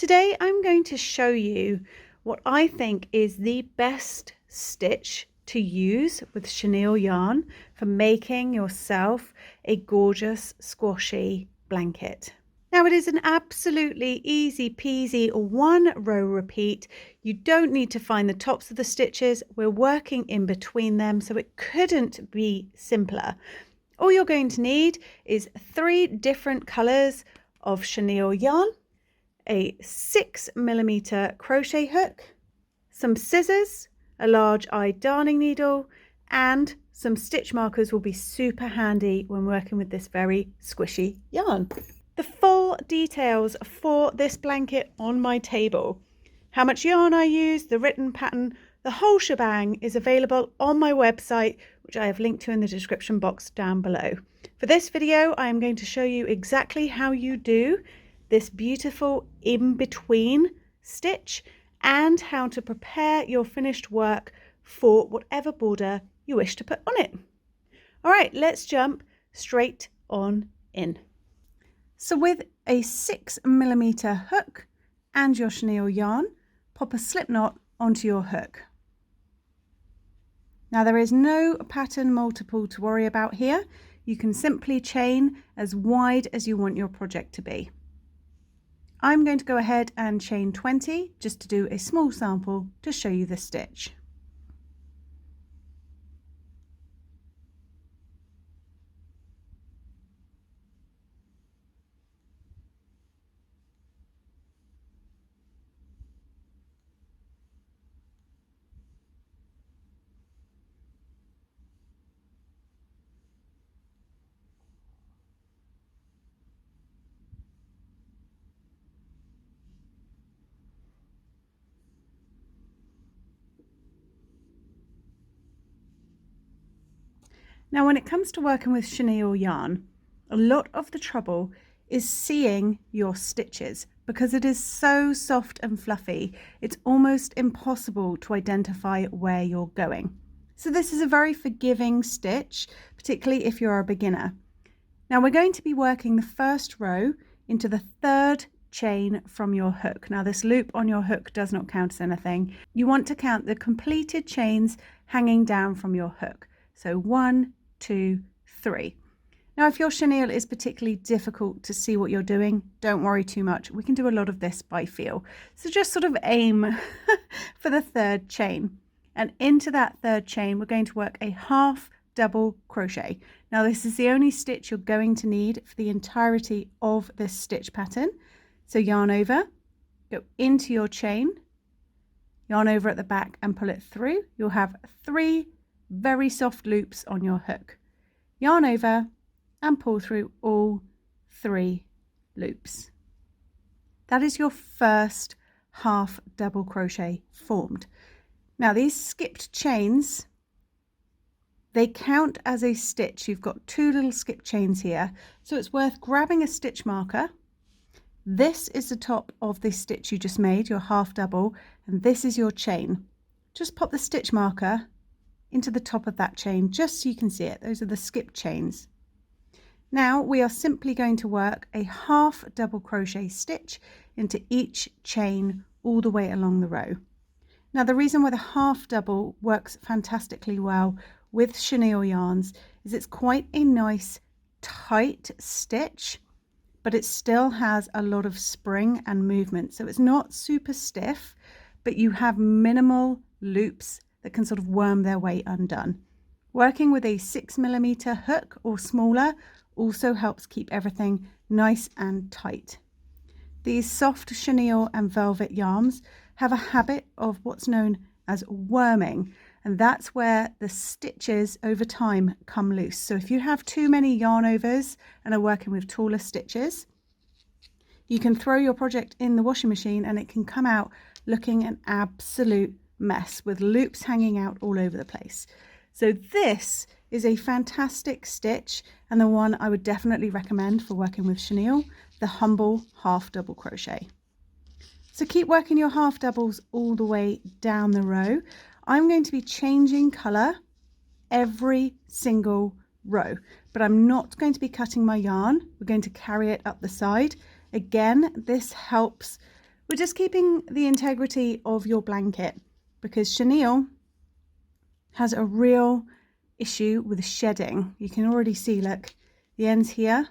Today I'm going to show you what I think is the best stitch to use with chenille yarn for making yourself a gorgeous squashy blanket. Now it is an absolutely easy peasy one row repeat. You don't need to find the tops of the stitches. We're working in between them, so it couldn't be simpler. All you're going to need is 3 different colors of chenille yarn, a 6mm crochet hook, some scissors, a large eye darning needle, and some stitch markers will be super handy when working with this very squishy yarn. The full details for this blanket on my table, how much yarn I use, the written pattern, the whole shebang is available on my website, which I have linked to in the description box down below. For this video, I am going to show you exactly how you do this beautiful in-between stitch and how to prepare your finished work for whatever border you wish to put on it. All right, let's jump straight on in. So with a 6mm hook and your chenille yarn, pop a slip knot onto your hook. Now there is no pattern multiple to worry about here. You can simply chain as wide as you want your project to be. I'm going to go ahead and chain 20 just to do a small sample to show you the stitch. Now, when it comes to working with chenille yarn, a lot of the trouble is seeing your stitches because it is so soft and fluffy. It's almost impossible to identify where you're going. So this is a very forgiving stitch, particularly if you're a beginner. Now we're going to be working the first row into the 3rd chain from your hook. Now this loop on your hook does not count as anything. You want to count the completed chains hanging down from your hook. So 1, 2, 3. Now if your chenille is particularly difficult to see what you're doing, don't worry too much. We can do a lot of this by feel. So just sort of aim for the 3rd chain. And into that 3rd chain, we're going to work a half double crochet. Now this is the only stitch you're going to need for the entirety of this stitch pattern. So yarn over, go into your chain, yarn over at the back and pull it through. You'll have 3 very soft loops on your hook. Yarn over and pull through all 3 loops. That is your first half double crochet formed. Now these skipped chains, they count as a stitch. You've got 2 little skip chains here, so it's worth grabbing a stitch marker. This is the top of the stitch you just made, your half double, and this is your chain. Just pop the stitch marker into the top of that chain just so you can see it. Those are the skip chains. Now we are simply going to work a half double crochet stitch into each chain all the way along the row. Now the reason why the half double works fantastically well with chenille yarns is it's quite a nice tight stitch, but it still has a lot of spring and movement. So it's not super stiff, but you have minimal loops that can sort of worm their way undone. Working with a 6mm hook or smaller also helps keep everything nice and tight. These soft chenille and velvet yarns have a habit of what's known as worming, and that's where the stitches over time come loose. So if you have too many yarn overs and are working with taller stitches, you can throw your project in the washing machine and it can come out looking an absolute mess with loops hanging out all over the place. So this is a fantastic stitch and the one I would definitely recommend for working with chenille, the humble half double crochet. So keep working your half doubles all the way down the row. I'm going to be changing colour every single row, but I'm not going to be cutting my yarn. We're going to carry it up the side. Again, this helps We're just keeping the integrity of your blanket because chenille has a real issue with shedding. You can already see, look, the ends here,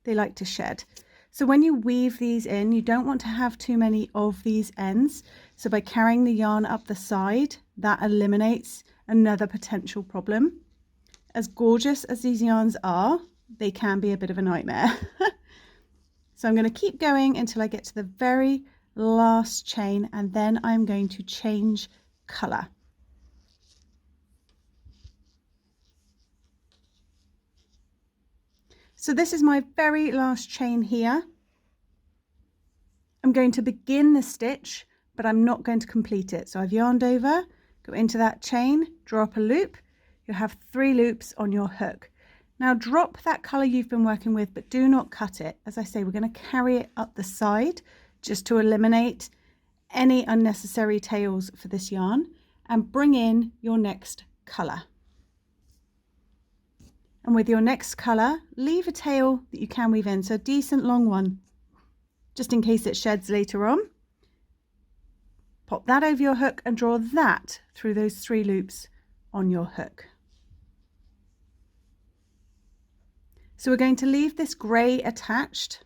they like to shed. So when you weave these in, you don't want to have too many of these ends. So by carrying the yarn up the side, that eliminates another potential problem. As gorgeous as these yarns are, they can be a bit of a nightmare. So I'm going to keep going until I get to the very last chain, and then I'm going to change color. So this is my very last chain here. I'm going to begin the stitch, but I'm not going to complete it. So I've yarned over, go into that chain, draw up a loop. You'll have 3 loops on your hook. Now drop that color you've been working with, but do not cut it. As I say, we're going to carry it up the side just to eliminate any unnecessary tails for this yarn, and bring in your next color. And with your next color, leave a tail that you can weave in, so a decent long one, just in case it sheds later on. Pop that over your hook and draw that through those 3 loops on your hook. So we're going to leave this grey attached,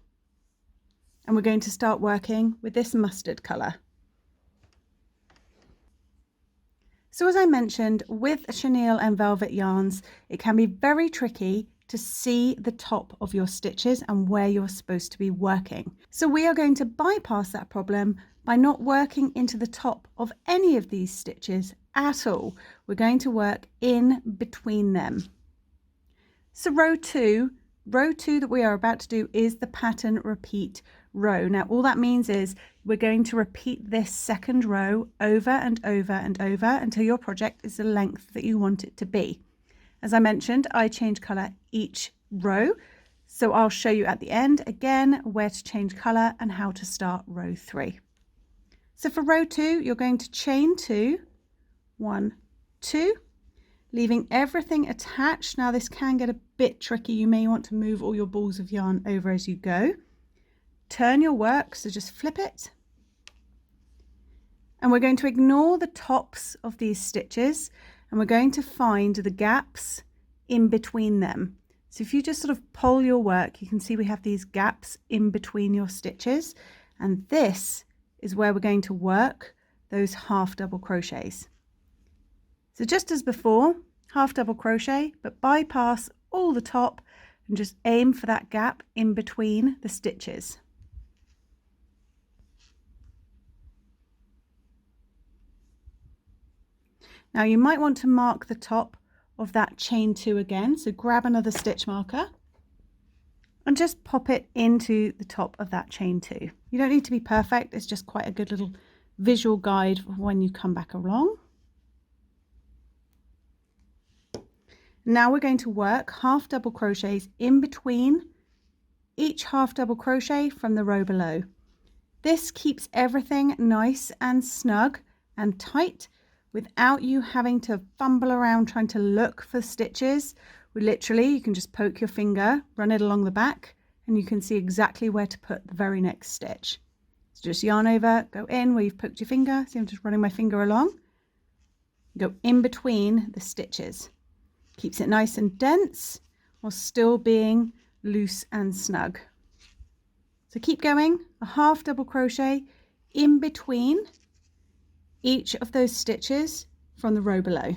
and we're going to start working with this mustard colour. So as I mentioned, with chenille and velvet yarns, it can be very tricky to see the top of your stitches and where you're supposed to be working. So we are going to bypass that problem by not working into the top of any of these stitches at all. We're going to work in between them. So row 2 that we are about to do is the pattern repeat row. Now all that means is we're going to repeat this second row over and over and over until your project is the length that you want it to be. As I mentioned, I change colour each row, so I'll show you at the end again where to change colour and how to start row 3. So for row 2, you're going to chain 2, 1, 2, leaving everything attached. Now this can get a bit tricky. You may want to move all your balls of yarn over as you go. Turn your work, so just flip it. And we're going to ignore the tops of these stitches, and we're going to find the gaps in between them. So if you just sort of pull your work, you can see we have these gaps in between your stitches, and this is where we're going to work those half double crochets. So just as before, half double crochet, but bypass all the top and just aim for that gap in between the stitches. Now you might want to mark the top of that chain 2 again, so grab another stitch marker and just pop it into the top of that chain 2. You don't need to be perfect, it's just quite a good little visual guide for when you come back along. Now we're going to work half double crochets in between each half double crochet from the row below. This keeps everything nice and snug and tight without you having to fumble around trying to look for stitches. You can just poke your finger, run it along the back, and you can see exactly where to put the very next stitch. So just yarn over, go in where you've poked your finger. See, I'm just running my finger along. Go in between the stitches. Keeps it nice and dense while still being loose and snug. So keep going, a half double crochet in between each of those stitches from the row below.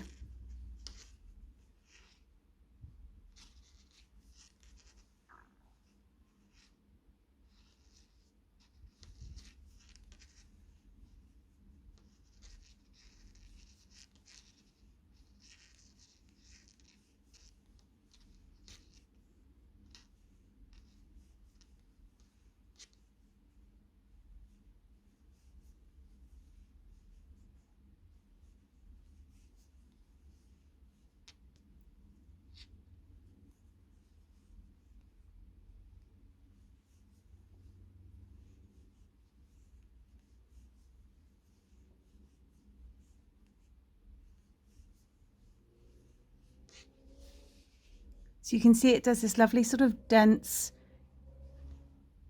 So you can see it does this lovely sort of dense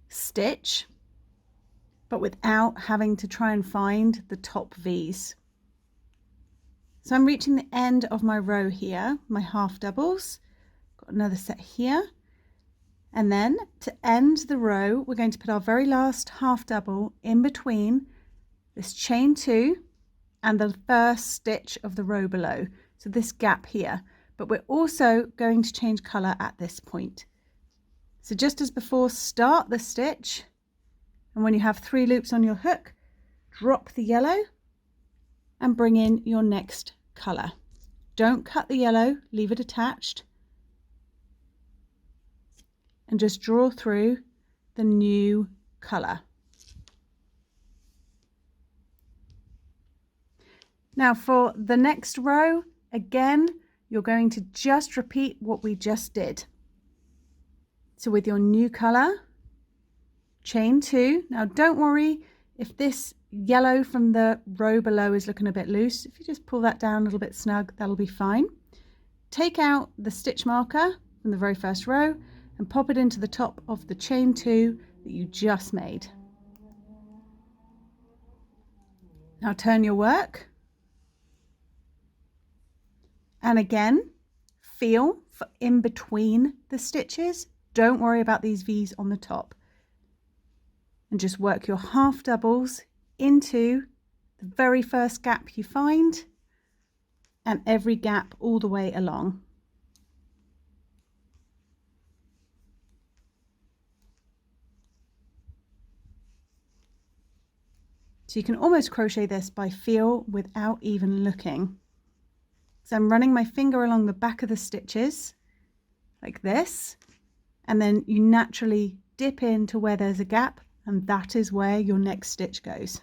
stitch. but without having to try and find the top V's. So I'm reaching the end of my row here, my half doubles, got another set here, and then to end the row we're going to put our very last half double in between this chain 2 and the first stitch of the row below, so this gap here, but we're also going to change colour at this point. So just as before, start the stitch, and when you have 3 loops on your hook, drop the yellow and bring in your next colour. Don't cut the yellow, leave it attached, and just draw through the new colour. Now for the next row, again, you're going to just repeat what we just did. So with your new colour, chain 2. Now don't worry if this yellow from the row below is looking a bit loose. If you just pull that down a little bit snug, that'll be fine. Take out the stitch marker from the very first row and pop it into the top of the chain 2 that you just made. Now turn your work, and again feel for in between the stitches. Don't worry about these V's on the top, and just work your half doubles into the very first gap you find and every gap all the way along. So you can almost crochet this by feel without even looking. So I'm running my finger along the back of the stitches like this, and then you naturally dip into where there's a gap, and that is where your next stitch goes.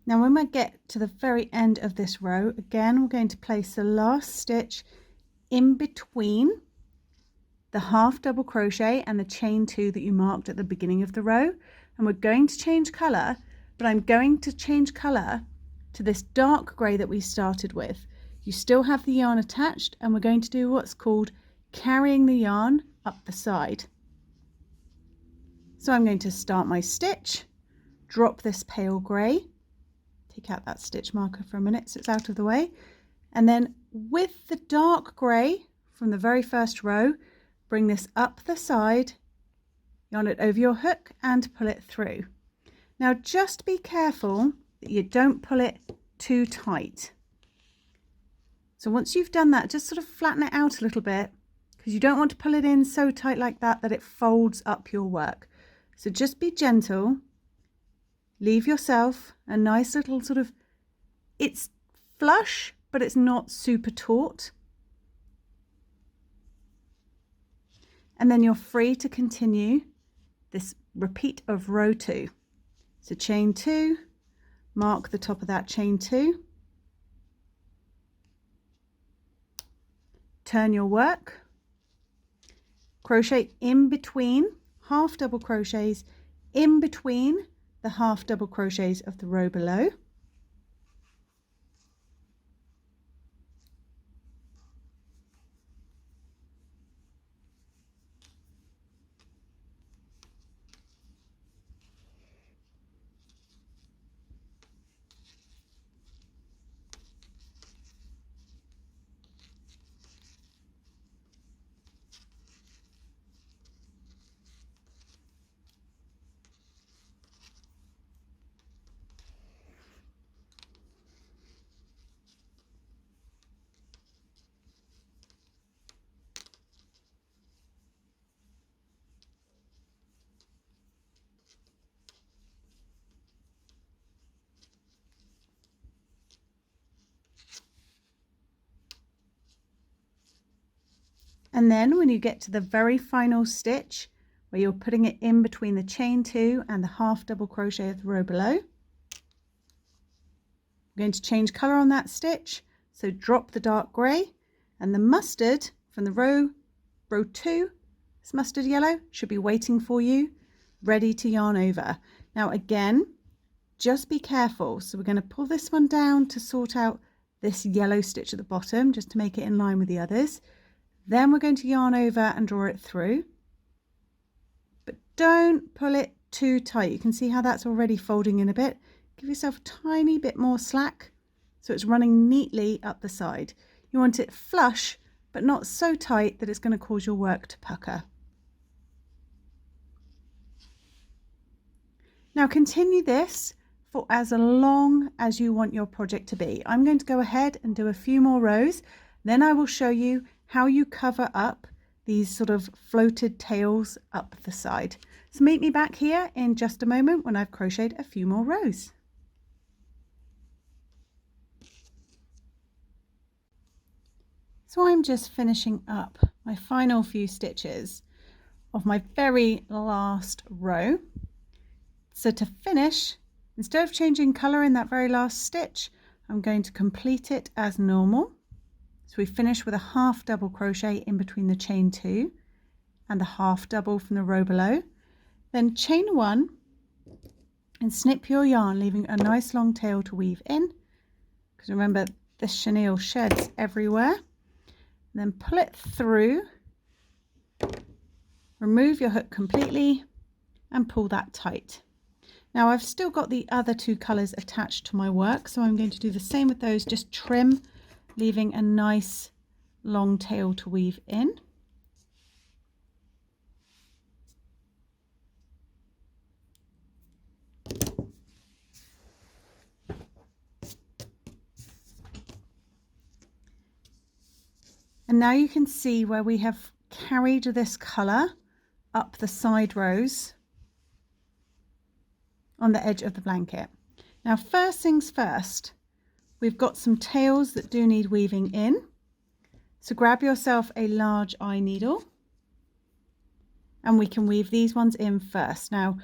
Now when we get to the very end of this row, again we're going to place the last stitch in between the half double crochet and the chain 2 that you marked at the beginning of the row, and we're going to change colour, but I'm going to change colour to this dark grey that we started with. You still have the yarn attached, and we're going to do what's called carrying the yarn up the side. So I'm going to start my stitch, drop this pale grey, take out that stitch marker for a minute so it's out of the way, and then with the dark grey from the very first row, bring this up the side, yarn it over your hook and pull it through. Now just be careful that you don't pull it too tight. So once you've done that, just sort of flatten it out a little bit, because you don't want to pull it in so tight like that that it folds up your work. So just be gentle. Leave yourself a nice little sort of, it's flush, but it's not super taut. And then you're free to continue this repeat of row 2. So chain 2, mark the top of that chain 2, turn your work, crochet in between, half double crochets in between the half double crochets of the row below, and then when you get to the very final stitch where you're putting it in between the chain 2 and the half double crochet of the row below, I'm going to change colour on that stitch, so drop the dark grey, and the mustard from the row 2, this mustard yellow, should be waiting for you, ready to yarn over. Now again, just be careful. So we're going to pull this one down to sort out this yellow stitch at the bottom, just to make it in line with the others. Then we're going to yarn over and draw it through, but don't pull it too tight. You can see how that's already folding in a bit. Give yourself a tiny bit more slack so it's running neatly up the side. You want it flush, but not so tight that it's going to cause your work to pucker. Now continue this for as long as you want your project to be. I'm going to go ahead and do a few more rows, then I will show you how you cover up these sort of floated tails up the side. So meet me back here in just a moment when I've crocheted a few more rows. So I'm just finishing up my final few stitches of my very last row. So to finish, instead of changing colour in that very last stitch, I'm going to complete it as normal. So we finish with a half double crochet in between the chain 2 and the half double from the row below. Then chain 1 and snip your yarn, leaving a nice long tail to weave in, because remember this chenille sheds everywhere. Then pull it through, remove your hook completely and pull that tight. Now I've still got the other 2 colours attached to my work, so I'm going to do the same with those, just trim, leaving a nice long tail to weave in. And now you can see where we have carried this colour up the side rows on the edge of the blanket. Now first things first, we've got some tails that do need weaving in. So grab yourself a large eye needle and we can weave these ones in first. Now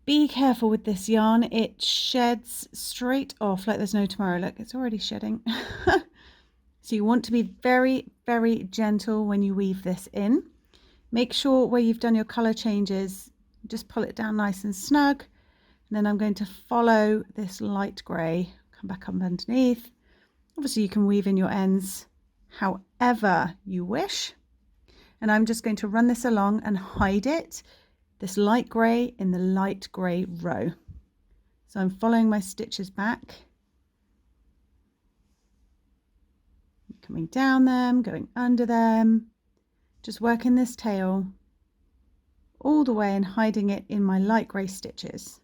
be careful with this yarn, it sheds straight off like there's no tomorrow. Look, it's already shedding. So you want to be very, very gentle when you weave this in. Make sure where you've done your colour changes, just pull it down nice and snug. And then I'm going to follow this light grey, come back up underneath. Obviously you can weave in your ends however you wish. And I'm just going to run this along and hide it, this light grey in the light grey row. So I'm following my stitches back. Coming down them, going under them, just working this tail all the way and hiding it in my light grey stitches.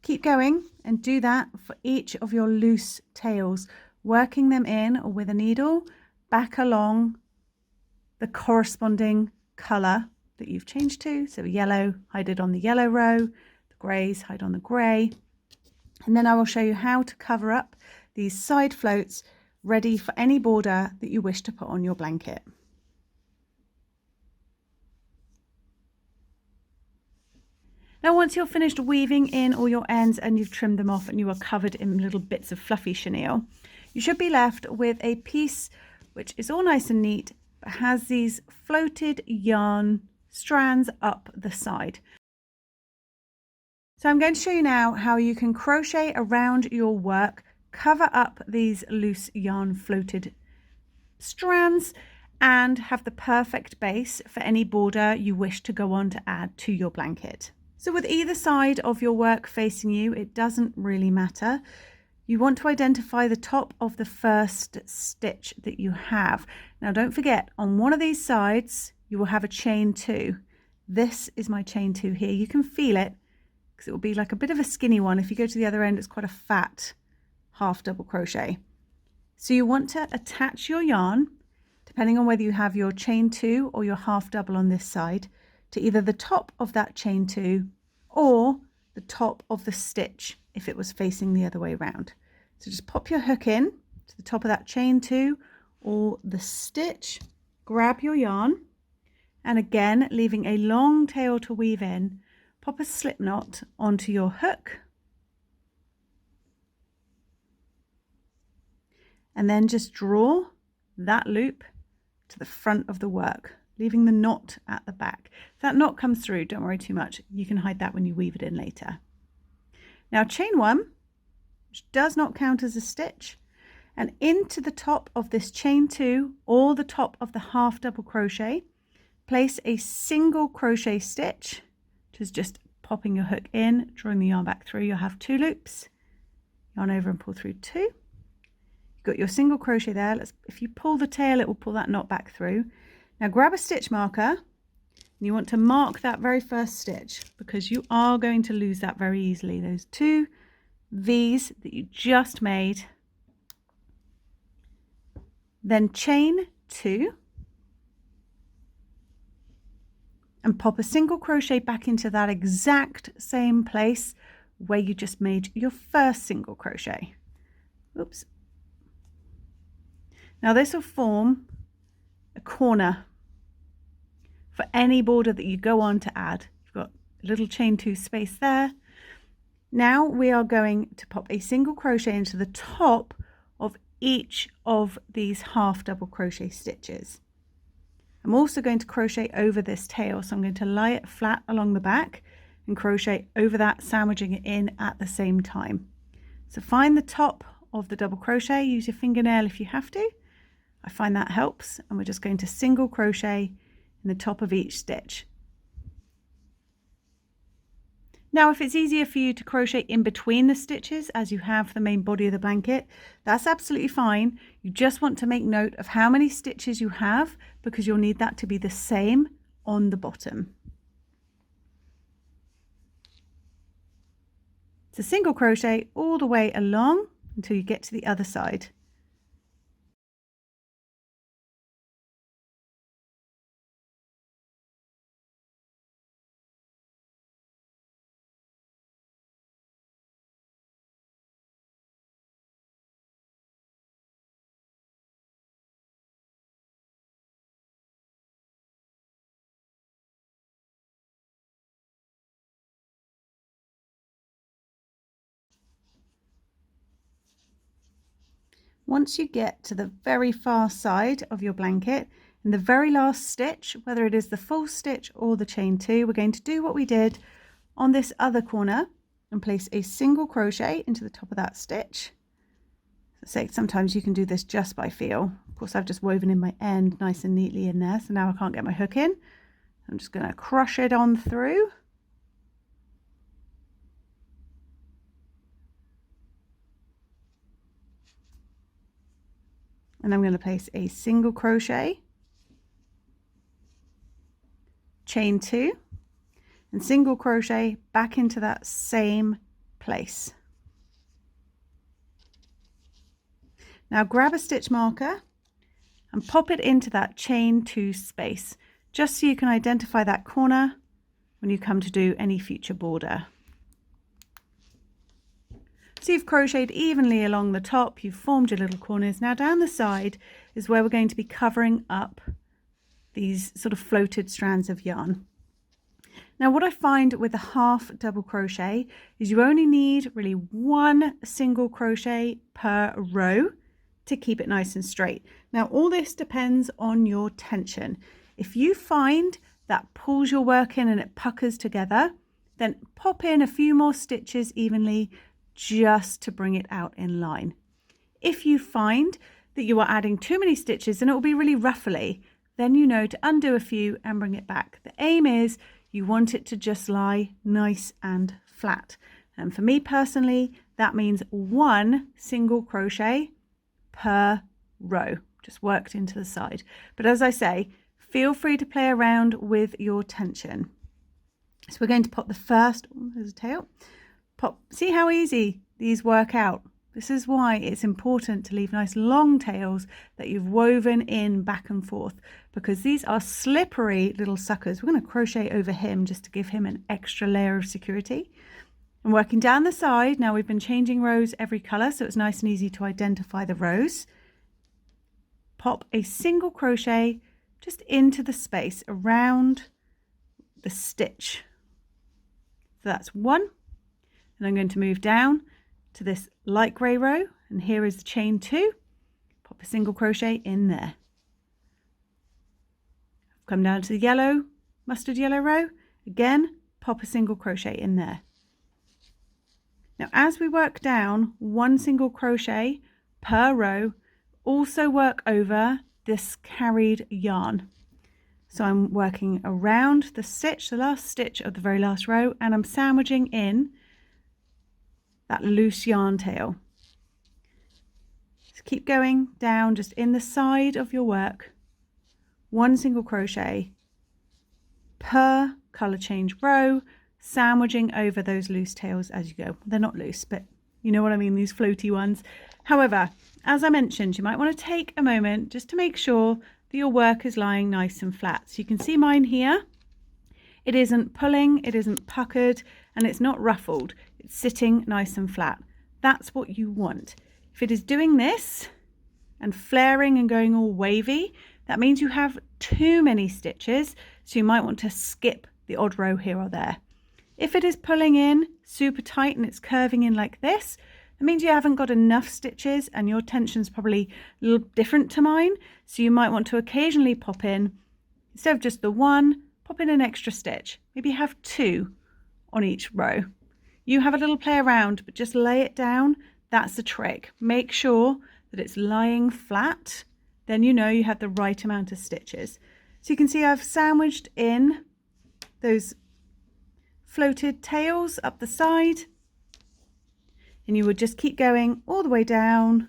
Keep going and do that for each of your loose tails, working them in with a needle back along the corresponding colour that you've changed to. So yellow, hide it on the yellow row, the greys, hide on the grey. And then I will show you how to cover up these side floats ready for any border that you wish to put on your blanket. Now once you're finished weaving in all your ends and you've trimmed them off and you are covered in little bits of fluffy chenille, you should be left with a piece which is all nice and neat, but has these floated yarn strands up the side. So I'm going to show you now how you can crochet around your work, cover up these loose yarn floated strands and have the perfect base for any border you wish to go on to add to your blanket. So with either side of your work facing you, it doesn't really matter. You want to identify the top of the first stitch that you have. Now don't forget, on one of these sides, you will have a chain 2. This is my chain 2 here. You can feel it because it will be like a bit of a skinny one. If you go to the other end, it's quite a fat half double crochet. So you want to attach your yarn depending on whether you have your chain 2 or your half double on this side, to either the top of that chain 2 or the top of the stitch if it was facing the other way around. So just pop your hook in to the top of that chain 2 or the stitch, grab your yarn, and again, leaving a long tail to weave in, pop a slip knot onto your hook, and then just draw that loop to the front of the work, leaving the knot at the back. If that knot comes through, don't worry too much. You can hide that when you weave it in later. Now chain 1, which does not count as a stitch, and into the top of this chain 2 or the top of the half double crochet, place a single crochet stitch, which is just popping your hook in, drawing the yarn back through. You'll have 2 loops, yarn over and pull through 2. You've got your single crochet there. If you pull the tail, it will pull that knot back through. Now grab a stitch marker, and you want to mark that very first stitch, because you are going to lose that very easily. Those 2 V's that you just made. Then chain 2 and pop a single crochet back into that exact same place where you just made your first single crochet. Oops. Now this will form a corner for any border that you go on to add. You've got a little chain 2 space there. Now we are going to pop a single crochet into the top of each of these half double crochet stitches. I'm also going to crochet over this tail, so I'm going to lie it flat along the back and crochet over that, sandwiching it in at the same time. So find the top of the double crochet, use your fingernail if you have to. I find that helps, and we're just going to single crochet in the top of each stitch. Now if it's easier for you to crochet in between the stitches as you have the main body of the blanket, that's absolutely fine. You just want to make note of how many stitches you have, because you'll need that to be the same on the bottom. So single crochet all the way along until you get to the other side. Once you get to the very far side of your blanket, in the very last stitch, whether it is the full stitch or the chain 2, we're going to do what we did on this other corner and place a single crochet into the top of that stitch. So sometimes you can do this just by feel. Of course, I've just woven in my end nice and neatly in there, so now I can't get my hook in. I'm just going to crush it on through. And I'm going to place a single crochet, chain 2, and single crochet back into that same place. Now grab a stitch marker and pop it into that chain 2 space, just so you can identify that corner when you come to do any future border. So you've crocheted evenly along the top, you've formed your little corners. Now down the side is where we're going to be covering up these sort of floated strands of yarn. Now what I find with a half double crochet is you only need really 1 single crochet per row to keep it nice and straight. Now all this depends on your tension. If you find that pulls your work in and it puckers together, then pop in a few more stitches evenly, just to bring it out in line. If you find that you are adding too many stitches and it will be really ruffly, then you know to undo a few and bring it back. The aim is you want it to just lie nice and flat. And for me personally, that means 1 single crochet per row, just worked into the side. But as I say, feel free to play around with your tension. So we're going to pop the first, there's a tail. Pop, see how easy these work out. This is why it's important to leave nice long tails that you've woven in back and forth, because these are slippery little suckers. We're going to crochet over him just to give him an extra layer of security. And working down the side, now we've been changing rows every colour, so it's nice and easy to identify the rows. Pop a single crochet just into the space around the stitch. So that's one. And I'm going to move down to this light grey row, and here is the chain 2. Pop a single crochet in there. Come down to the yellow, mustard yellow row, again pop a single crochet in there. Now as we work down, 1 single crochet per row, also work over this carried yarn. So I'm working around the stitch, the last stitch of the very last row, and I'm sandwiching in that loose yarn tail. Just keep going down just in the side of your work, 1 single crochet per colour change row, sandwiching over those loose tails as you go. They're not loose, but you know what I mean, these floaty ones. However, as I mentioned, you might want to take a moment just to make sure that your work is lying nice and flat. So you can see mine here. It isn't pulling, it isn't puckered, and it's not ruffled. It's sitting nice and flat. That's what you want. If it is doing this and flaring and going all wavy, that means you have too many stitches, so you might want to skip the odd row here or there. If it is pulling in super tight and it's curving in like this, that means you haven't got enough stitches and your tension's probably a little different to mine, so you might want to occasionally pop in, instead of just the 1, pop in an extra stitch. Maybe have 2 on each row. You have a little play around, but just lay it down. That's the trick. Make sure that it's lying flat. Then you know you have the right amount of stitches. So you can see I've sandwiched in those floated tails up the side. And you would just keep going all the way down.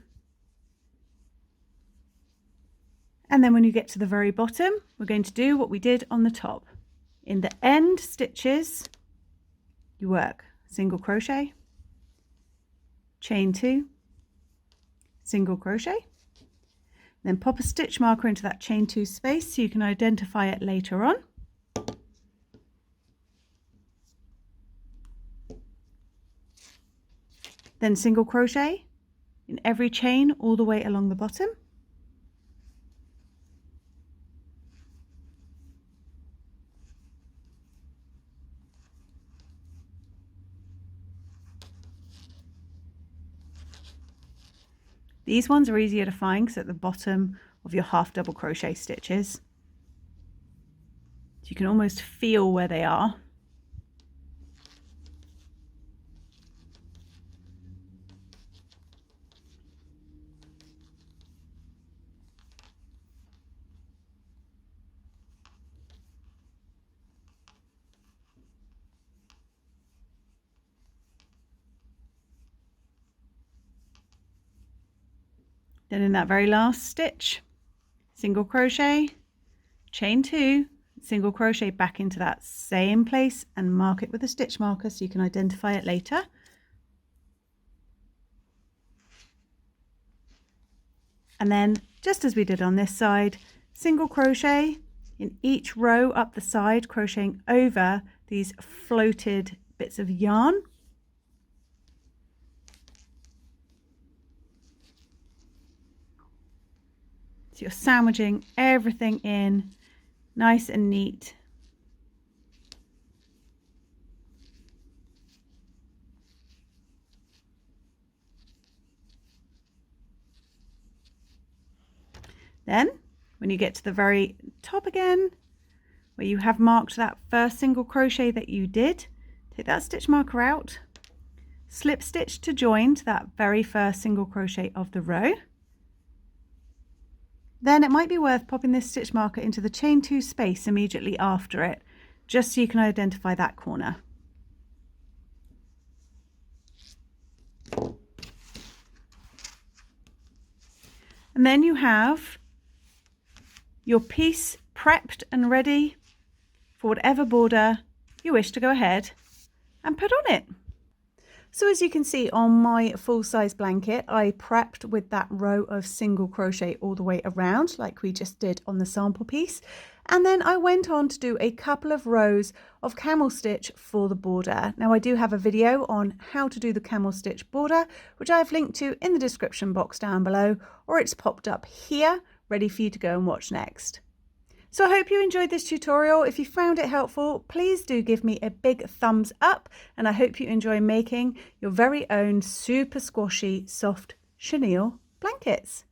And then when you get to the very bottom, we're going to do what we did on the top. In the end stitches, you work single crochet, chain 2, single crochet, then pop a stitch marker into that chain 2 space so you can identify it later on. Then single crochet in every chain all the way along the bottom. These ones are easier to find because at the bottom of your half double crochet stitches. So you can almost feel where they are. Then in that very last stitch, single crochet, chain 2, single crochet back into that same place and mark it with a stitch marker so you can identify it later. And then just as we did on this side, single crochet in each row up the side, crocheting over these floated bits of yarn. So you're sandwiching everything in nice and neat. Then when you get to the very top again, where you have marked that first single crochet that you did, take that stitch marker out, slip stitch to join to that very first single crochet of the row. Then it might be worth popping this stitch marker into the chain 2 space immediately after it, just so you can identify that corner. And then you have your piece prepped and ready for whatever border you wish to go ahead and put on it. So as you can see on my full-size blanket, I prepped with that row of single crochet all the way around like we just did on the sample piece. And then I went on to do a couple of rows of camel stitch for the border. Now I do have a video on how to do the camel stitch border, which I've linked to in the description box down below, or it's popped up here, ready for you to go and watch next. So I hope you enjoyed this tutorial. If you found it helpful, please do give me a big thumbs up, and I hope you enjoy making your very own super squashy, soft chenille blankets.